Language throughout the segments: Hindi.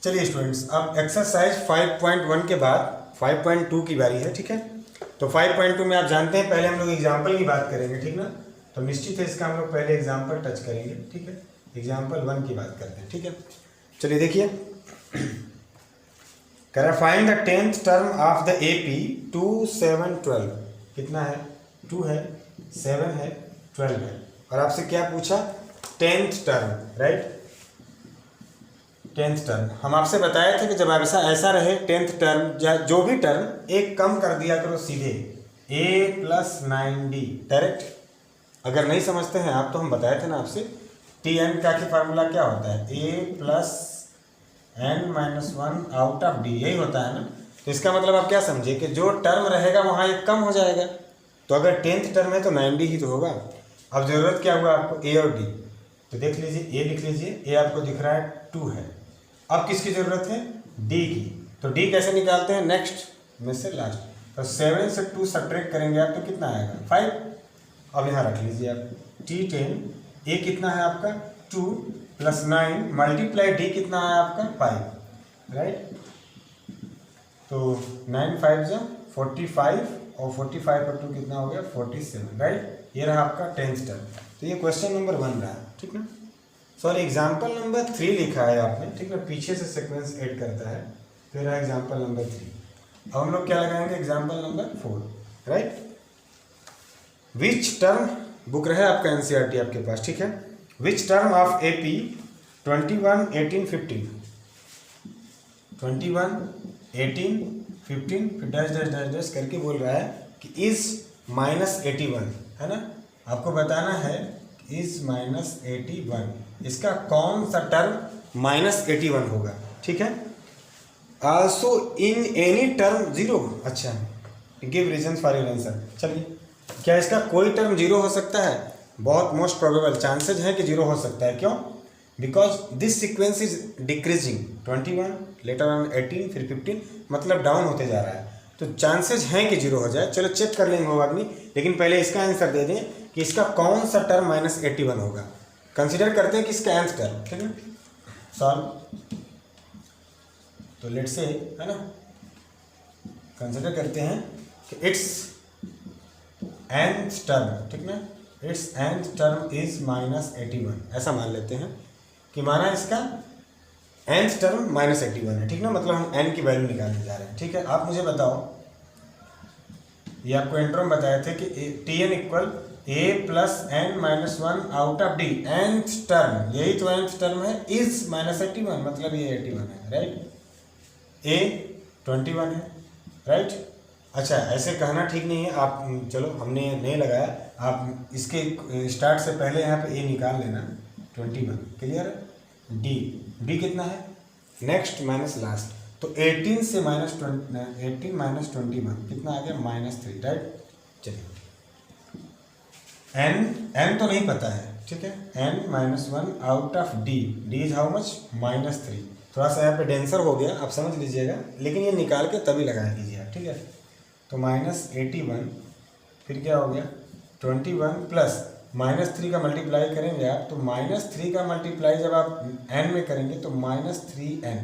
चलिए स्टूडेंट्स, अब एक्सरसाइज 5.1 के बाद 5.2 की बारी है। ठीक है, तो 5.2 में आप जानते हैं पहले हम लोग एग्जाम्पल की बात करेंगे। ठीक ना, तो निश्चित है इसका हम लोग पहले एग्जाम्पल टच करेंगे। ठीक है, एग्जाम्पल 1 की बात करते हैं। ठीक है, चलिए देखिए, कह रहा है find the 10th term of the AP 2, 7, 12। कितना है? 2 है, 7 है, 12 है। और आपसे क्या पूछा? 10th term, right. 10th term हम आपसे बताए थे कि जब ऐसा रहे 10th टर्म, जो भी टर्म एक कम कर दिया करो सीधे a + 9d डायरेक्ट। अगर नहीं समझते हैं आप तो हम बताए थे ना आपसे, Tn का फार्मूला क्या होता है? a + n-1 out of d, यही होता है ना। तो इसका मतलब आप क्या समझे कि जो टर्म रहेगा वहाँ एक कम हो जाएगा। तो अगर 10th टर्म है तो 9d ही तो होगा। अब ज़रूरत क्या हुआ आपको? a और d। तो देख लीजिए, a लिख लीजिए, a आपको दिख रहा है 2 है। अब किसकी ज़रूरत है? d की। तो d कैसे निकालते हैं? नेक्स्ट में से लास्ट। तो 7 से 2 सब्ट्रैक्ट करेंगे आप तो कितना आएगा? 5। अब यहाँ रख लीजिए आप T10, a कितना है आपका? 2 + 9 मल्टीप्लाई d कितना है आपका? 5, राइट। तो 9 5 जा 45 और 45 और 2 कितना हो गया? 47, राइट। ये रहा आपका 10th टर्म। तो ये क्वेश्चन नंबर 1 रहा, ठीक ना। सॉरी, एग्जाम्पल नंबर 3 लिखा है आपने, ठीक ना, पीछे से सीक्वेंस ऐड करता है। फिर रहा एग्जाम्पल नंबर 3। अब हम लोग क्या लगाएंगे? Example number 4, right. Which term, book रहे आपका NCERT आपके पास, ठीक है। विच टर्म ऑफ AP 21, 18, 15, 21, 18, 15 फिर डैश डैश डैश डैश करके बोल रहा है कि इज -81, है ना। आपको बताना है इज -81, इसका कौन सा टर्म -81 होगा, ठीक है। Also in any term 0। अच्छा, give reason for your answer. चलिए, क्या इसका कोई टर्म 0 हो सकता है? बहुत मोस्ट प्रोबेबल चांसेज है कि 0 हो सकता है। क्यों? Because this sequence is decreasing, 21 later on 18 फिर 15, मतलब डाउन होते जा रहा है। तो चांसेज हैं कि 0 हो जाए। चलो चेक कर लेंगे वो आदमी, लेकिन पहले इसका आंसर दे दें कि इसका कौन सा टर्म -81 होगा। कंसिडर करते हैं कि इसका nth टर्म, ठीक है। सॉल्व, तो लेट से, है ना, कंसिडर करते हैं कि इट्स nth टर्म, ठीक ना, इट्स nth टर्म इज -81। ऐसा मान लेते हैं कि माना इसका nth टर्म -81 है, ठीक ना। मतलब हम n की वैल्यू निकालने जा रहे हैं, ठीक है। आप मुझे बताओ, ये आपको इंट्रो में बताए थे कि Tn = a + n-1 out of d। nth term, यही तो nth टर्म है, इज -81, मतलब ये 81 है, राइट। a 21 है, राइट। अच्छा, ऐसे कहना ठीक नहीं है आप, चलो हमने नहीं लगाया, आप इसके स्टार्ट से पहले यहाँ पे a निकाल लेना, 21, क्लियर है। d कितना है? नेक्स्ट माइनस लास्ट, तो 18 से -18 - 21 कितना आ गया? -3, राइट। चलिए, n तो नहीं पता है, ठीक है। n-1 out of d is how much? -3। थोड़ा सा यहाँ पे डेंसर हो गया, आप समझ लीजिएगा, लेकिन ये निकाल के तभी लगा लीजिए, ठीक है। तो -81 फिर क्या हो गया? 21 प्लस -3 का मल्टीप्लाई करेंगे आप, तो -3 का मल्टीप्लाई जब आप n में करेंगे तो -3n,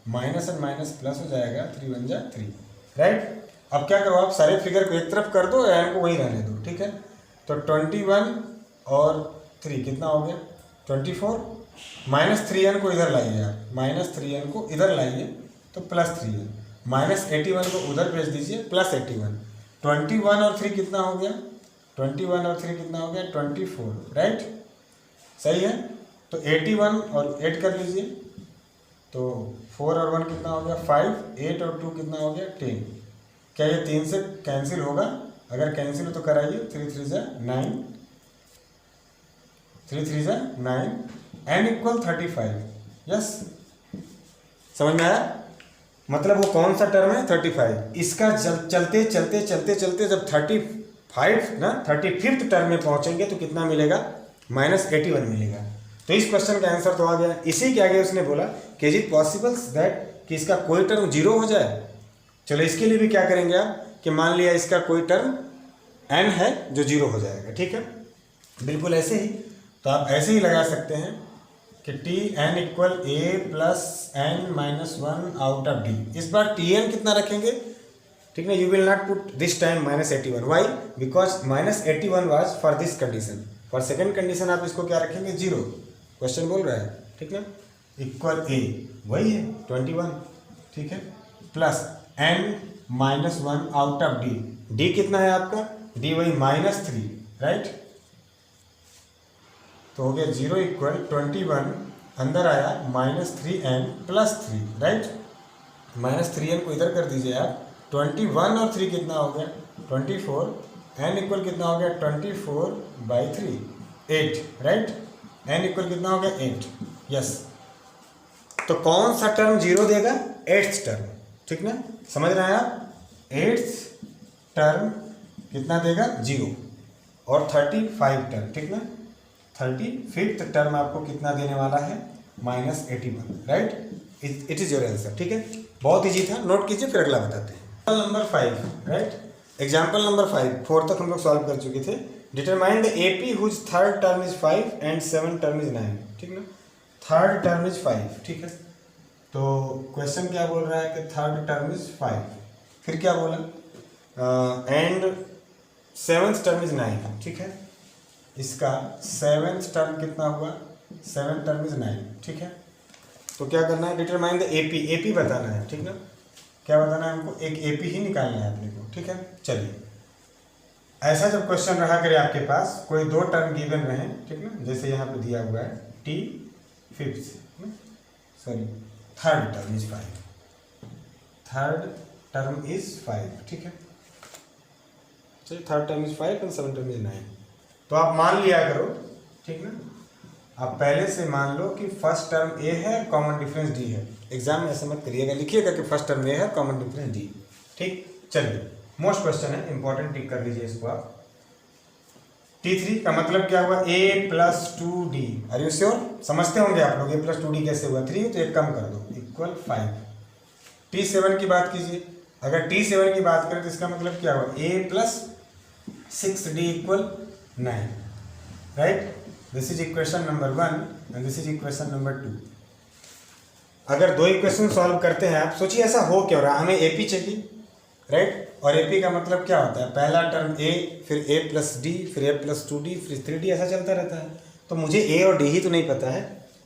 minus and minus plus हो जाएगा, 3 × 3, राइट। अब क्या करो, आप सारे फिगर को एक तरफ कर दो, n को वहीं रहने दो, ठीक है। तो 21 और 3 कितना हो गया? 24। -3n को इधर लाइए आप, -3n को इधर लाइए तो +3n, -81 को उधर भेज दीजिए, +81। 21 और 3 कितना हो गया? 21 और 3 कितना हो गया? 24, राइट। सही है। तो 81 और 8 कर लीजिए, तो 4 और 1 कितना हो गया? 5, 8 और 2 कितना हो गया? 10। क्या ये 3 से कैंसिल होगा? अगर कैंसिल हो तो कराइए, 3 3 × 9, 3 3 × 9, n = 35। यस, समझ में आया? मतलब वो कौन सा टर्म है? 35। इसका चलते चलते चलते चलते जब 35 ना 35th टर्म में पहुंचेंगे तो कितना मिलेगा? -81 मिलेगा। तो इस क्वेश्चन का आंसर तो आ गया। इसी के आगे उसने बोला कि इज इट पॉसिबल दैट कि इसका कोई टर्म 0 हो जाए। चलो इसके लिए भी क्या करेंगे आप कि मान लिया इसका कोई टर्म n है जो 0 हो जाएगा, ठीक है। बिल्कुल ऐसे ही, तो आप ऐसे ही लगा सकते हैं कि T N equal A plus N minus one out of D. इस बार टी एन कितना रखेंगे, ठीक ना। You will not put this time -81, why, because -81 was for this condition. For second condition आप इसको क्या रखेंगे, 0। क्वेश्चन बोल रहा है, ठीक ना। इक्वल ए वही है 21, ठीक है, plus N minus one out of D. D कितना है आपका, डी वही -3, राइट। तो हो गया 0 इक्वल 21, अंदर आया -3n प्लस 3, राइट। -3n को इधर कर दीजिए आप। 21 और 3 कितना हो गया, 24। n इक्वल कितना हो गया, 24/3, 8, राइट। n इक्वल कितना हो गया, 8, यस। तो कौन सा टर्म 0 देगा, 8th टर्म, ठीक ना। समझ रहे हैं आप, 8th टर्म कितना देगा, 0, और 35 टर्म, ठीक ना। 35th टर्म आपको कितना देने वाला है, -81, right. It is your answer, ठीक है। बहुत ईजी था, नोट कीजिए, फिर अगला बताते हैं। Number 5, right. एग्जाम्पल नंबर 5, 4 तक हम लोग सॉल्व कर चुके थे। Determine the AP whose third term is 5 and 7 term is 9, ठीक ना। थर्ड टर्म इज 5, ठीक है। तो क्वेश्चन क्या बोल रहा है कि थर्ड टर्म इज 5, फिर क्या बोला, एंड 7th टर्म इज 9, ठीक है। इसका 7th टर्म कितना हुआ, 7th टर्म इज 9, ठीक है। तो क्या करना है, डिटरमाइन द एपी, एपी बताना है, ठीक ना। क्या बताना है हमको, एक एपी ही निकालना है अपने को, ठीक है। चलिए, ऐसा जब क्वेश्चन रहा करे आपके पास, कोई 2 टर्म गिवन रहे, ठीक ना, जैसे यहाँ पे दिया हुआ है T third term is 5, third term is 5, ठीक है। चलिए, third term is 5 and 7 term is 9। तो आप मान लिया करो, ठीक ना। आप पहले से मान लो कि फर्स्ट टर्म ए है, कॉमन डिफरेंस डी है। एग्जाम में ऐसा मत करिएगा, लिखिएगा कि फर्स्ट टर्म ए है, कॉमन डिफरेंस डी, ठीक। चलिए, मोस्ट क्वेश्चन है, इंपॉर्टेंट, टिक कर लीजिए इसको आप। T3 का मतलब क्या हुआ, a plus 2d। Are you sure, समझते होंगे आप लोग, a प्लस 2d कैसे हुआ, 3 तो एक कम कर दो, इक्वल 5। T7 की बात कीजिए, अगर T7 की बात करें तो इसका मतलब क्या हुआ, a plus 6d equal 9, right. This is equation number 1 and this is equation number 2। अगर 2 इक्वेशन सॉल्व करते हैं आप, सोचिए ऐसा हो क्यों रहा, हमें AP चाहिए, राइट। और AP का मतलब क्या होता है, पहला टर्म A, फिर A प्लस डी, फिर A प्लस 2d, फिर 3d, ऐसा चलता रहता है। तो मुझे A और D ही तो नहीं पता है,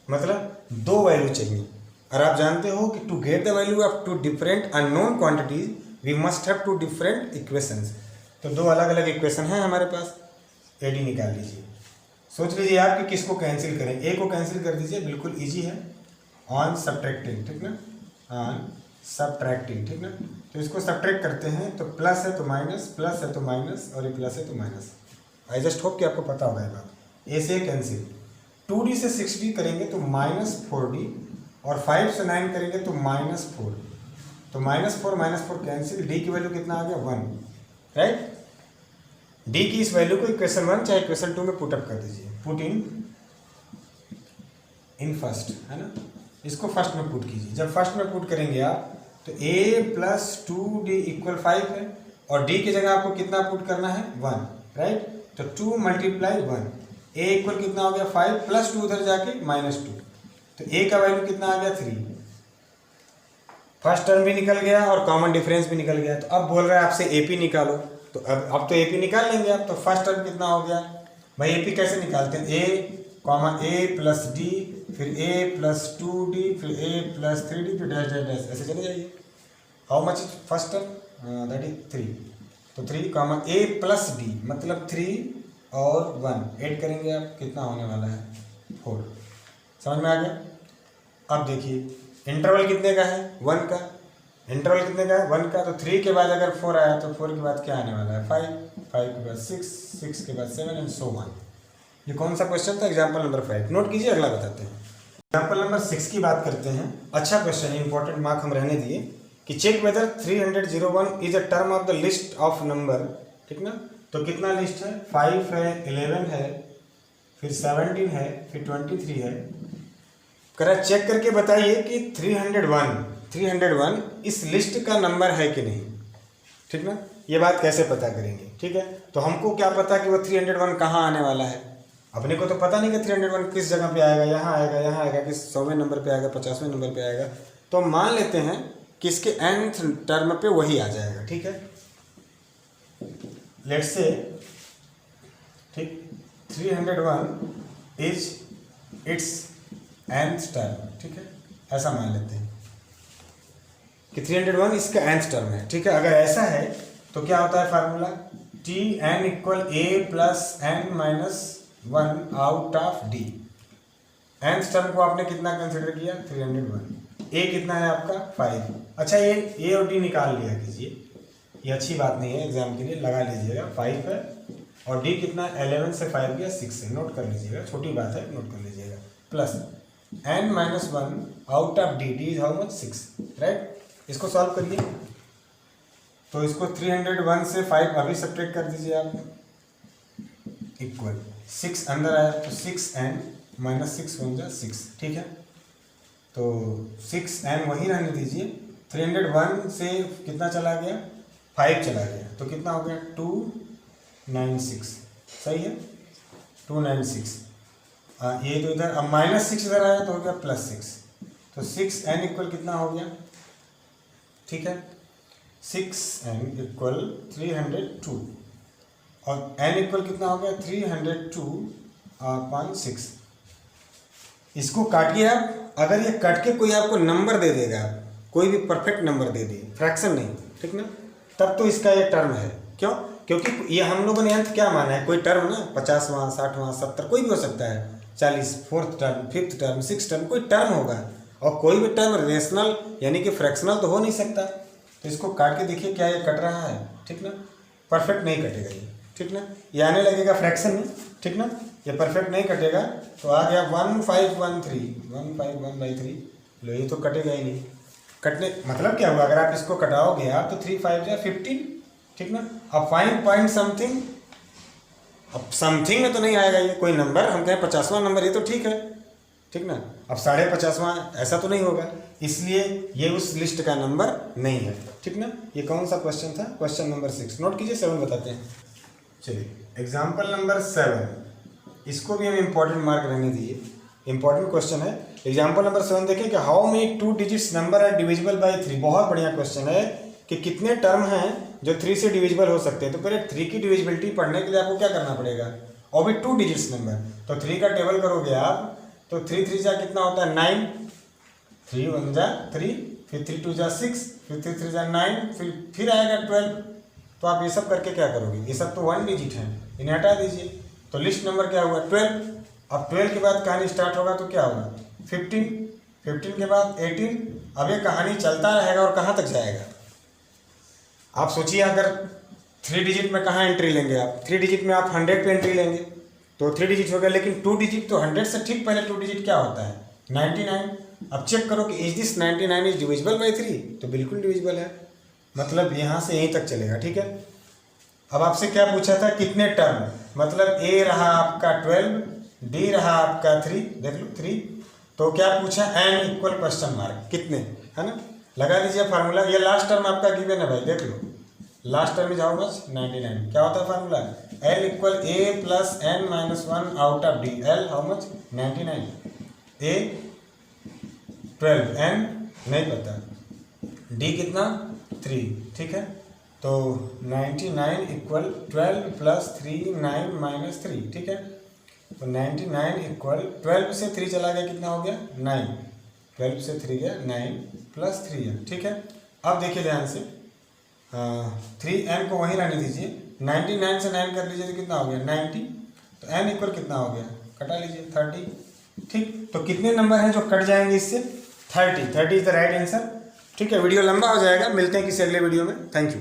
मतलब 2 वैल्यू चाहिए। और आप जानते हो कि to get the value of 2 different unknown quantities we must have 2 different equations. तो 2 अलग अलग इक्वेशन हैं हमारे पास, AD निकाल लीजिए। सोच लीजिए आप कि किसको कैंसिल करें, A को कैंसिल कर दीजिए, बिल्कुल ईजी है, ऑन सब्ट्रैक्टिंग, ठीक ना, ऑन सब्ट्रैक्टिंग, ठीक ना। तो इसको सब्ट्रैक्ट करते हैं तो प्लस है तो माइनस, प्लस है तो माइनस, और ये प्लस है तो माइनस। आई जस्ट होप कि आपको पता होगा ये बात। ए से कैंसिल, 2d से 6d करेंगे तो -4d, और 5 से 9 करेंगे तो -4। तो -4 कैंसिल, d की वैल्यू कितना आ गया, 1, राइट। d की इस वैल्यू को इक्वेशन 1 चाहे इक्वेशन 2 में पुटअप कर दीजिए, पुट इन फर्स्ट, है ना। इसको फर्स्ट में पुट कीजिए। जब फर्स्ट में पुट करेंगे आप तो a प्लस 2d इक्वल 5 है, और d की जगह आपको कितना पुट करना है, 1, राइट। तो 2 × 1, a इक्वल कितना हो गया, 5 प्लस 2 उधर जाके -2, तो a का वैल्यू कितना आ गया, 3। फर्स्ट टर्म भी निकल गया और कॉमन डिफरेंस भी निकल गया। तो अब बोल रहा है आपसे AP निकालो, तो अब तो AP निकाल लेंगे आप। तो फर्स्ट टर्म कितना हो गया भाई, AP कैसे निकालते हैं, a प्लस d, फिर a प्लस 2d, फिर a प्लस 3d, फिर डैश डैश डैश, ऐसे चले जाइए। How much is first term, that is 3। तो 3 कॉमन a प्लस d मतलब 3 और 1 ऐड करेंगे आप, कितना होने वाला है, 4। समझ में आ गया। अब देखिए इंटरवल कितने का है, 1 का। इंटरवल कितने का है, 1 का। तो 3 के बाद अगर 4 आया तो 4 के बाद क्या आने वाला है, 5, 5 के बाद 6, 6 के बाद 7 एंड सो ऑन। ये कौन सा क्वेश्चन था, एग्जाम्पल नंबर 5। नोट कीजिए, अगला बताते हैं। एग्जाम्पल नंबर 6 की बात करते हैं। अच्छा क्वेश्चन है, इंपॉर्टेंट, मार्क हम रहने दिए कि check whether 301 is a term of the list of number, ठीक ना। तो कितना लिस्ट है, 5 है, 11 है, फिर 17 है, फिर 23 है। करा चेक करके बताइए कि 301 इस लिस्ट का नंबर है कि नहीं, ठीक ना। ये बात कैसे पता करेंगे, ठीक है। तो हमको क्या पता कि वो 301 कहाँ आने वाला है। अपने को तो पता नहीं कि 301 किस जगह पे आएगा, यहाँ आएगा, यहाँ आएगा, किस 100वें नंबर पे आएगा, 50वें नंबर पे आएगा। तो मान लेते हैं कि इसके nth टर्म पे वही आ जाएगा। ठीक है, लेट्स से ठीक 301 इज इट्स nth टर्म। ठीक है, ऐसा मान लेते हैं कि 301 इसका nth टर्म है। ठीक है, अगर ऐसा है तो क्या होता है formula, T N equal A plus N minus 1 out of D. nth term को आपने कितना कंसिडर किया, 301। ए कितना है आपका 5। अच्छा, ये ए और डी निकाल लिया कीजिए, ये अच्छी बात नहीं है, एग्जाम के लिए लगा लीजिएगा। 5 है और डी कितना 11 से 5 गया 6 है, नोट कर लीजिएगा, छोटी बात है, नोट कर लीजिएगा। Plus n minus 1 out of D, D is how much 6, right. इसको सॉल्व करिए तो इसको 301 से 5 अभी सब्ट्रैक्ट कर दीजिए आप, इक्वल 6 अंदर आया तो 6n माइनस 6 बन जाए 6। ठीक है, तो 6n वही रहने दीजिए। 301 से कितना चला गया, 5 चला गया, तो कितना हो गया 296। सही है, 296। ये तो इधर अब माइनस 6 इधर आया तो हो गया प्लस 6, तो 6n इक्वल कितना हो गया। ठीक है, 6n इक्वल 302 और n इक्वल कितना हो गया 302/6। इसको काटिए आप, अगर ये कट के कोई आपको नंबर दे देगा, कोई भी परफेक्ट नंबर दे दे, फ्रैक्शन नहीं, ठीक ना, तब तो इसका ये टर्म है। क्यों, क्योंकि ये हम लोगों ने अंत क्या माना है, कोई टर्म ना 50वां 60वां 70 कोई भी हो सकता है, 40 4th term 5th term 6th term, कोई टर्म होगा। और कोई भी टर्म रेशनल यानी कि फ्रैक्शनल तो हो नहीं सकता। तो इसको काट के देखिए क्या ये कट रहा है, ठीक ना, परफेक्ट नहीं कटेगा ये, ठीक ना, ये आने लगेगा फ्रैक्शन में, ठीक ना, ये परफेक्ट नहीं कटेगा। तो आ गया 1513 लो, ये तो कटेगा ही नहीं। कटने मतलब क्या हुआ, अगर आप इसको कटाओगे आप तो 3 5 जा 15, ठीक ना। अब फाइंड पॉइंट समथिंग, अब समथिंग में तो नहीं आएगा ये कोई नंबर, हम कहें 50वां नंबर, ये तो ठीक है, ठीक ना। अब 50.5वां ऐसा तो नहीं होगा, इसलिए ये उस लिस्ट का नंबर नहीं है, ठीक ना। ये कौन सा क्वेश्चन था, क्वेश्चन नंबर 6। नोट कीजिए, 7 बताते हैं। चलिए एग्जाम्पल नंबर 7, इसको भी हमें इंपॉर्टेंट मार्क रहने दीजिए, इंपॉर्टेंट क्वेश्चन है। एग्जाम्पल नंबर 7 देखिए कि how many 2 digits number are divisible by 3। बहुत बढ़िया क्वेश्चन है कि कितने टर्म हैं जो 3 से डिविजिबल हो सकते हैं। तो पहले 3 की डिविजिबिलिटी पढ़ने के लिए आपको क्या करना पड़ेगा, और भी 2 डिजिट्स नंबर। तो 3 का टेबल करोगे आप तो 3 3 जा कितना होता है 9, 3 1 जा 3, फिर 3 2 जा 6, फिर 3 3 जा 9, फिर आएगा 12। तो आप ये सब करके क्या करोगे, ये सब तो 1 डिजिट है, इन्हें हटा दीजिए। तो लिस्ट नंबर क्या हुआ 12। अब 12 के बाद कहानी स्टार्ट होगा तो क्या होगा 15, 15 के बाद 18। अब ये कहानी चलता रहेगा और कहाँ तक जाएगा आप सोचिए। अगर 3 डिजिट में कहाँ एंट्री लेंगे आप, 3 डिजिट में आप 100 पे एंट्री लेंगे तो 3 डिजिट हो गया, लेकिन 2 डिजिट तो 100 से ठीक पहले 2 डिजिट क्या होता है 99। अब चेक करो कि is this 99 is divisible by 3, तो बिल्कुल डिविजिबल है, मतलब यहाँ से यहीं तक चलेगा, ठीक है। अब आपसे क्या पूछा था, कितने टर्म, मतलब ए रहा आपका 12, डी रहा आपका 3, देख लो 3, तो क्या पूछा एन इक्वल क्वेश्चन मार्क, कितने, है ना। लगा दीजिए फार्मूला, ये लास्ट टर्म आपका गिवन है भाई, देख लो last term is how much 99। क्या होता है formula, L equal A plus N minus 1 out of D. L how much 99, A 12, N नहीं पता, डी कितना 3, ठीक है। तो 99 इक्वल 12 प्लस 3 9 माइनस 3, ठीक है। तो 99 इक्वल 12 से 3 चला गया, कितना हो गया 9, 12 से 3 गया 9 प्लस 3 है, ठीक है। अब देखिए ध्यान से, 3n को वहीं रहने दीजिए, 99 से 9 कर लीजिए तो कितना हो गया 90। तो n इक्वल कितना हो गया, कटा लीजिए 30, ठीक। तो कितने नंबर हैं जो कट जाएंगे इससे, 30 इज द राइट आंसर, ठीक है। वीडियो लंबा हो जाएगा, मिलते हैं किसी अगले वीडियो में, थैंक यू।